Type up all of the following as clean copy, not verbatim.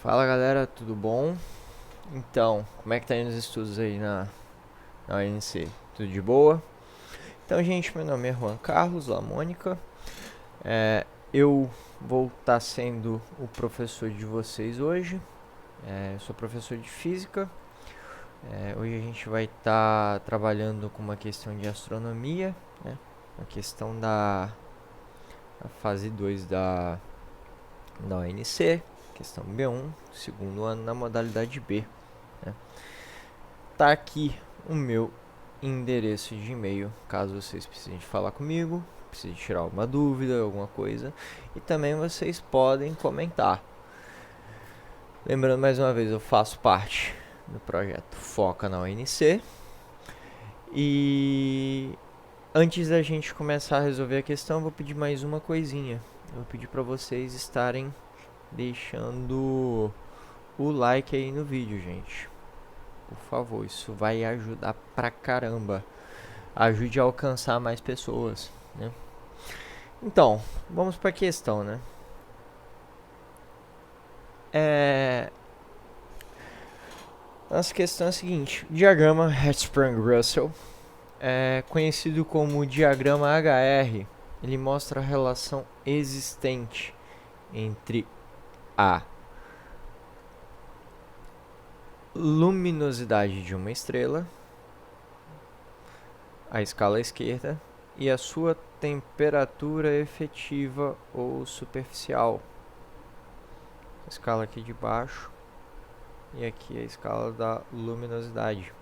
Fala galera, tudo bom? Então, como é que tá indo os estudos aí na UNC? Tudo de boa? Então, gente, meu nome é Juan Carlos Lamônica. Eu vou estar sendo o professor de vocês hoje. Eu sou professor de física. Hoje a gente vai estar trabalhando com uma questão de astronomia, né? Uma questão da fase 2 da UNC, questão B1, segundo ano na modalidade B. Né? Tá aqui o meu endereço de e-mail, caso vocês precisem de falar comigo, precisem tirar alguma dúvida, alguma coisa. E também vocês podem comentar. Lembrando mais uma vez, eu faço parte do projeto Foca na UNC. E antes da gente começar a resolver a questão, eu vou pedir mais uma coisinha. Eu vou pedir para vocês estarem deixando o like aí no vídeo, gente. Por favor, isso vai ajudar pra caramba. Ajude a alcançar mais pessoas, né? Então, vamos para a questão, né? Nossa questão é a seguinte: o diagrama Hertzsprung-Russell, conhecido como diagrama HR, ele mostra a relação existente entre a luminosidade de uma estrela, a escala esquerda, e a sua temperatura efetiva ou superficial. A escala aqui de baixo e aqui a escala da luminosidade.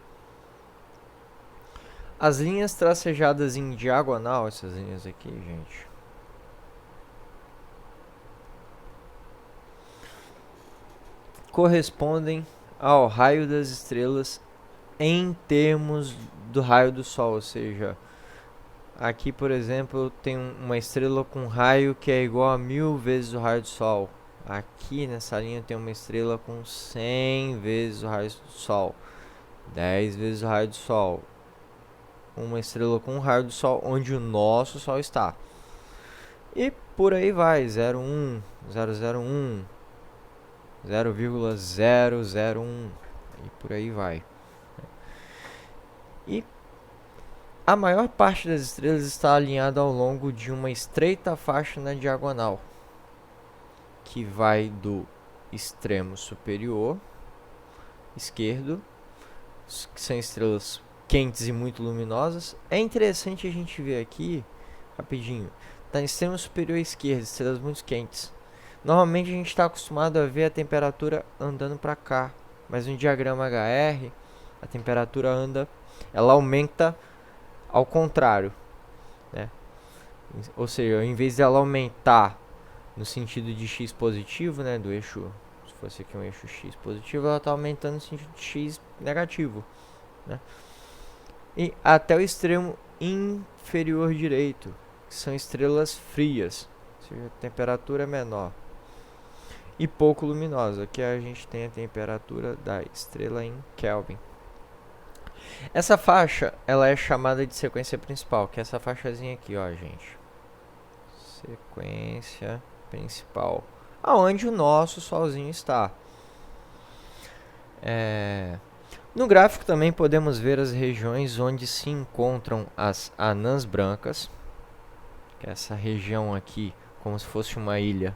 As linhas tracejadas em diagonal, essas linhas aqui, gente, correspondem ao raio das estrelas em termos do raio do Sol, ou seja, aqui, por exemplo, tem uma estrela com raio que é igual a 1000 vezes o raio do Sol. Aqui nessa linha tem uma estrela com 100 vezes o raio do Sol, 10 vezes o raio do Sol. Uma estrela com o raio do Sol onde o nosso Sol está. E por aí vai, 0,1, 001, 0,001 e por aí vai. E a maior parte das estrelas está alinhada ao longo de uma estreita faixa na diagonal, que vai do extremo superior esquerdo, que são estrelas quentes e muito luminosas. É interessante a gente ver aqui, rapidinho, está no extremo superior esquerdo, estrelas muito quentes. Normalmente a gente está acostumado a ver a temperatura andando para cá, mas no diagrama HR a temperatura ela aumenta ao contrário, né? Ou seja, em vez dela aumentar no sentido de x positivo, né, do eixo, se fosse aqui um eixo x positivo, ela está aumentando no sentido de x negativo, né? E até o extremo inferior direito, que são estrelas frias, ou seja, a temperatura é menor e pouco luminosa, que a gente tem a temperatura da estrela em Kelvin. Essa faixa, ela é chamada de sequência principal, que é essa faixazinha aqui, ó, gente. Sequência principal, aonde o nosso solzinho está. No gráfico também podemos ver as regiões onde se encontram as anãs brancas, que é essa região aqui, como se fosse uma ilha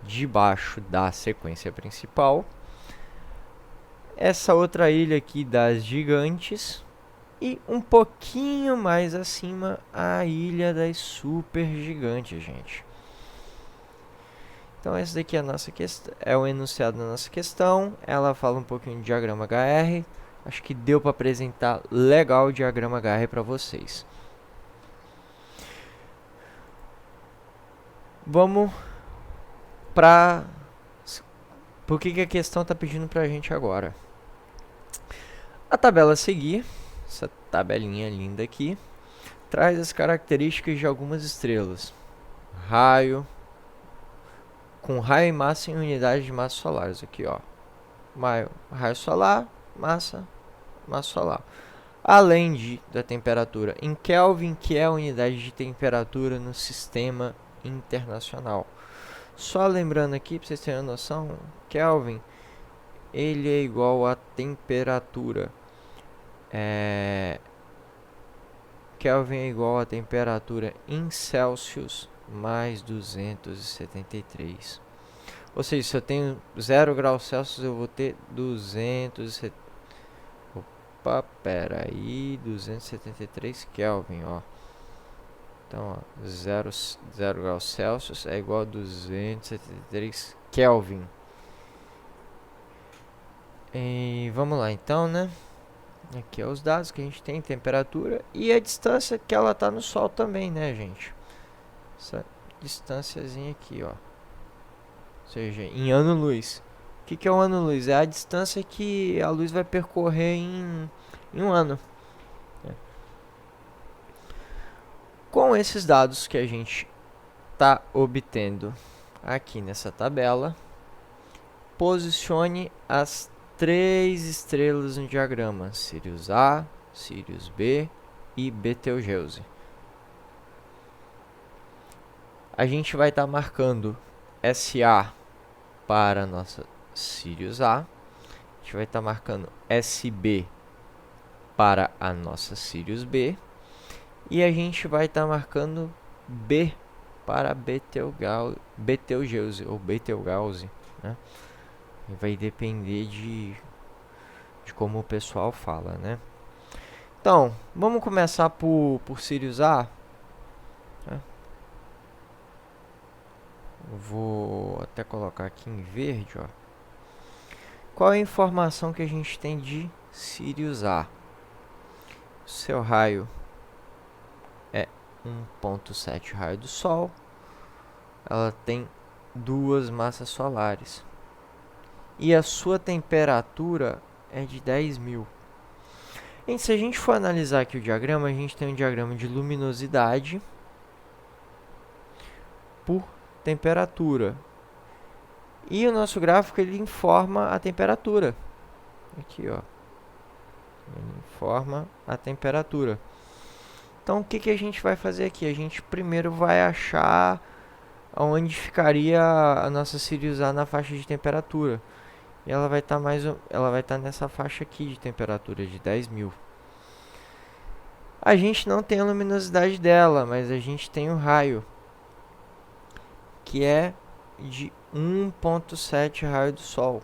debaixo da sequência principal. Essa outra ilha aqui das gigantes. E um pouquinho mais acima, a ilha das supergigantes, gente. Então, essa daqui é a nossa questão, é o enunciado da nossa questão. Ela fala um pouquinho de diagrama HR. Acho que deu para apresentar legal o diagrama HR para vocês. Vamos para por que a questão está pedindo para a gente agora. A tabela a seguir, essa tabelinha linda aqui, traz as características de algumas estrelas. Raio, com raio e massa em unidades de massa solares. Aqui, ó. Raio solar, massa solar. Além da temperatura em Kelvin, que é a unidade de temperatura no sistema internacional. Só lembrando aqui, para vocês terem uma noção, Kelvin ele é igual a temperatura. Kelvin é igual a temperatura em Celsius mais 273. Ou seja, se eu tenho 0 graus Celsius, eu vou ter 270. Opa, pera aí, 273 Kelvin, ó. Então, ó, 0 graus Celsius é igual a 273 Kelvin. E vamos lá, então, né? Aqui é os dados que a gente tem, temperatura e a distância que ela está no Sol também, né, gente? Essa distânciazinha aqui, ó. Ou seja, em ano-luz. O que é um ano-luz? É a distância que a luz vai percorrer em um ano. Com esses dados que a gente está obtendo aqui nessa tabela, posicione as 3 estrelas no diagrama: Sirius A, Sirius B e Betelgeuse. A gente vai estar marcando SA para a nossa Sirius A. A gente vai estar marcando SB para a nossa Sirius B. E a gente vai estar marcando B para Betelgeuse ou Betelgeuse, né? Vai depender de como o pessoal fala, né? Então, vamos começar por Sirius A. Vou até colocar aqui em verde, ó. Qual é a informação que a gente tem de Sirius A? Seu raio é 1,7 raio do Sol. Ela tem 2 massas solares. E a sua temperatura é de 10.000. E se a gente for analisar aqui o diagrama, a gente tem um diagrama de luminosidade por temperatura. E o nosso gráfico ele informa a temperatura. Aqui, ó. Ele informa a temperatura. Então, o que a gente vai fazer aqui? A gente primeiro vai achar onde ficaria a nossa Sirius A na faixa de temperatura. E ela vai estar nessa faixa aqui de temperatura de 10.000. A gente não tem a luminosidade dela, mas a gente tem o raio, que é de 1,7 raio do Sol.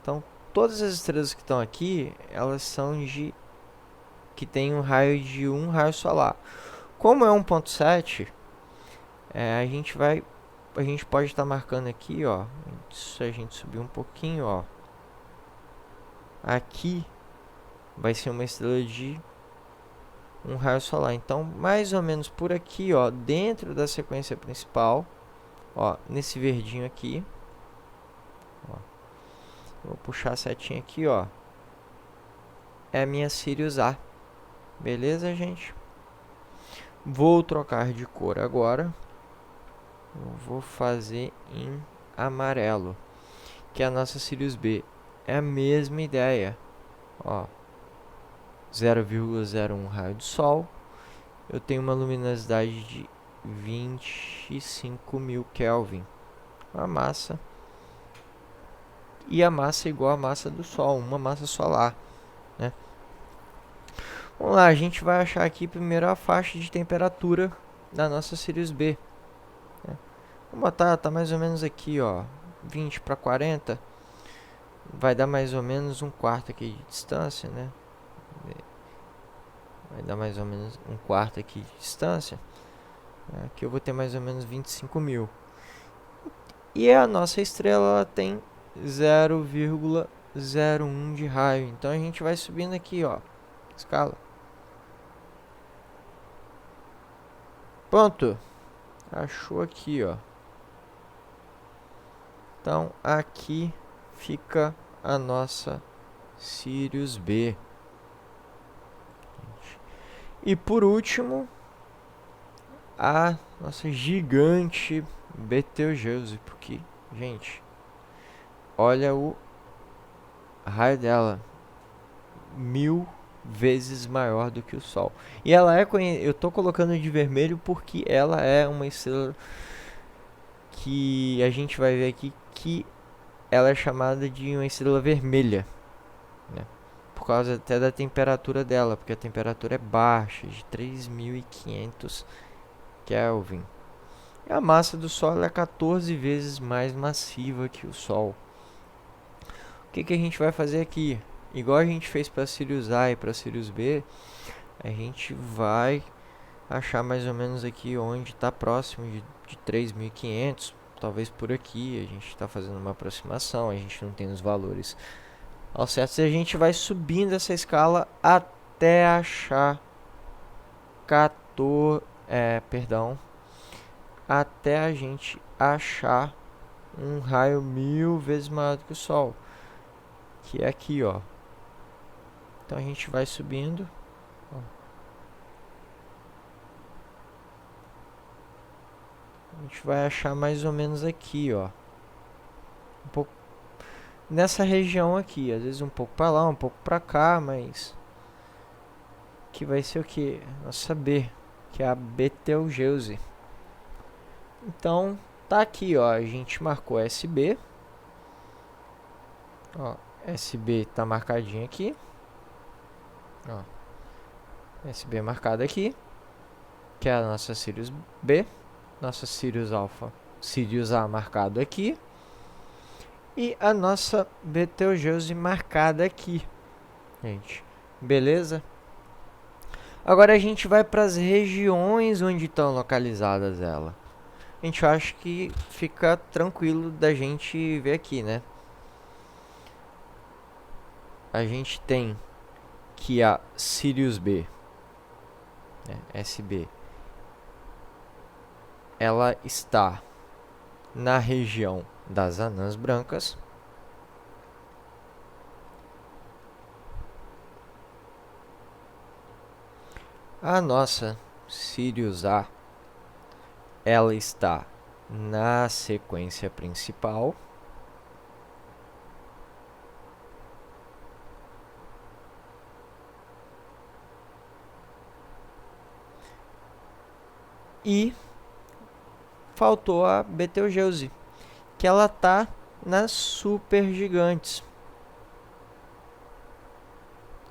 Então, todas as estrelas que estão aqui, elas são que tem um raio de 1 raio solar. Como é 1,7, a gente pode estar marcando aqui, ó. Se a gente subir um pouquinho, ó. Aqui vai ser uma estrela de 1 raio solar. Então, mais ou menos por aqui, ó, dentro da sequência principal, ó, nesse verdinho aqui, ó, vou puxar a setinha aqui, ó, é a minha Sirius A. Beleza, gente? Vou trocar de cor agora. Eu vou fazer em amarelo, que é a nossa Sirius B. É a mesma ideia, ó, 0,01 raio do Sol. Eu tenho uma luminosidade de 25.000 Kelvin. A massa. E a massa é igual à massa do Sol, uma massa solar, né? Vamos lá, a gente vai achar aqui primeiro a faixa de temperatura da nossa Sirius B. Vamos botar, tá mais ou menos aqui, ó, 20 para 40. Vai dar mais ou menos um quarto aqui de distância, né? Vai dar mais ou menos um quarto aqui de distância. Aqui eu vou ter mais ou menos 25.000. E a nossa estrela ela tem 0,01 de raio. Então a gente vai subindo aqui, ó, escala. Pronto. Achou aqui, ó. Então aqui fica a nossa Sirius B. E por último, a nossa gigante Betelgeuse, porque, gente, olha o raio dela, 1000 vezes maior do que o Sol. E ela eu tô colocando de vermelho porque ela é uma estrela que a gente vai ver aqui que ela é chamada de uma estrela vermelha, né? Por causa até da temperatura dela, porque a temperatura é baixa, de 3.500 Kelvin. E a massa do Sol é 14 vezes mais massiva que o Sol. O que a gente vai fazer aqui? Igual a gente fez para Sirius A e para Sirius B, a gente vai achar mais ou menos aqui onde está próximo de 3.500, talvez por aqui. A gente está fazendo uma aproximação, a gente não tem os valores ao certo. E a gente vai subindo essa escala até achar 14, até a gente achar um raio 1000 vezes maior do que o Sol, que é aqui, ó. Então a gente vai subindo, ó. A gente vai achar mais ou menos aqui, ó, um pouco nessa região aqui, às vezes um pouco para lá, um pouco para cá, mas que vai ser o que? Nossa B, que é a Betelgeuse. Então tá aqui, ó, a gente marcou SB, ó, SB tá marcadinho aqui, ó, SB marcado aqui, que é a nossa Sirius B, nossa Sirius Alpha, Sirius A marcado aqui, e a nossa Betelgeuse marcada aqui, gente, beleza? Agora a gente vai para as regiões onde estão localizadas elas. A gente acha que fica tranquilo da gente ver aqui, né? A gente tem que a Sirius B, né, SB, ela está na região das anãs brancas. A nossa Sirius A, ela está na sequência principal. E faltou a Betelgeuse, que ela tá nas supergigantes.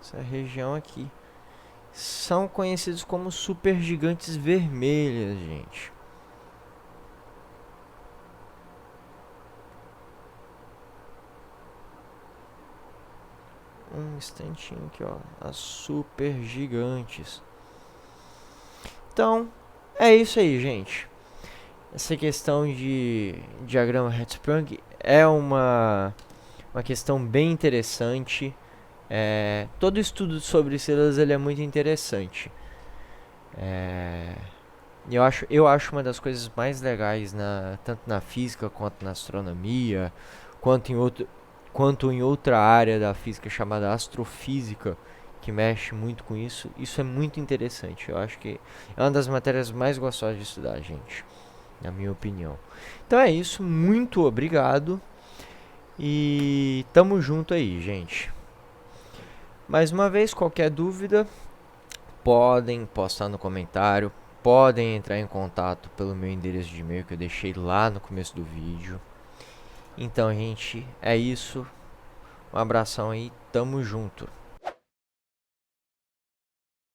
Essa região aqui. São conhecidos como supergigantes vermelhas, gente. Um instantinho aqui, ó. As supergigantes. Então, é isso aí, gente. Essa questão de diagrama Hertzsprung é uma questão bem interessante. Todo estudo sobre estrelas ele é muito interessante. Eu acho uma das coisas mais legais, tanto na física quanto na astronomia, quanto em outra área da física chamada astrofísica, que mexe muito com isso. Isso é muito interessante. Eu acho que é uma das matérias mais gostosas de estudar, gente, na minha opinião. Então é isso, muito obrigado e tamo junto aí, gente. Mais uma vez, qualquer dúvida, podem postar no comentário, podem entrar em contato pelo meu endereço de e-mail que eu deixei lá no começo do vídeo. Então, gente, é isso. Um abração aí, tamo junto.